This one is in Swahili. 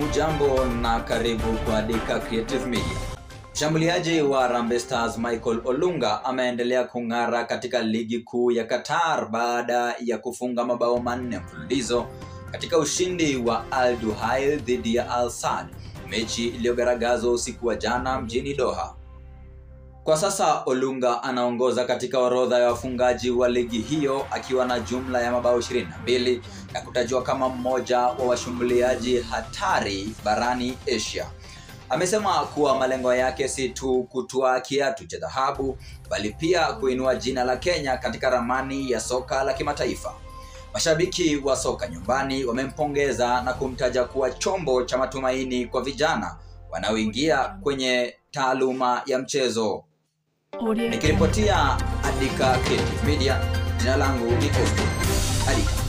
Hujambo na karibu kwa Dika Creative Media. Mshambuliaji wa Harambee Stars Michael Olunga ameendelea kung'ara katika ligi kuu ya Qatar baada ya kufunga mabao 4 mfululizo katika ushindi wa Al Duhail dhidi ya Al Sadd, mechi iliyogaragazwa usiku wa jana mjini Doha. Kwa sasa Olunga anaongoza katika orodha ya wafungaji wa ligi hiyo akiwa na jumla ya mabao 22 na kutajwa kama mmoja wa washambuliaji hatari barani Asia. Amesema kuwa malengo yake si tu kutwaa kiatu cha dhahabu bali pia kuinua jina la Kenya katika ramani ya soka la kimataifa. Mashabiki wa soka nyumbani wamempongeza na kumtaja kuwa chombo cha matumaini kwa vijana wanaoingia kwenye taaluma ya mchezo. Nikiripotia Dika Creative Media, jina langu ni Oscar Adika.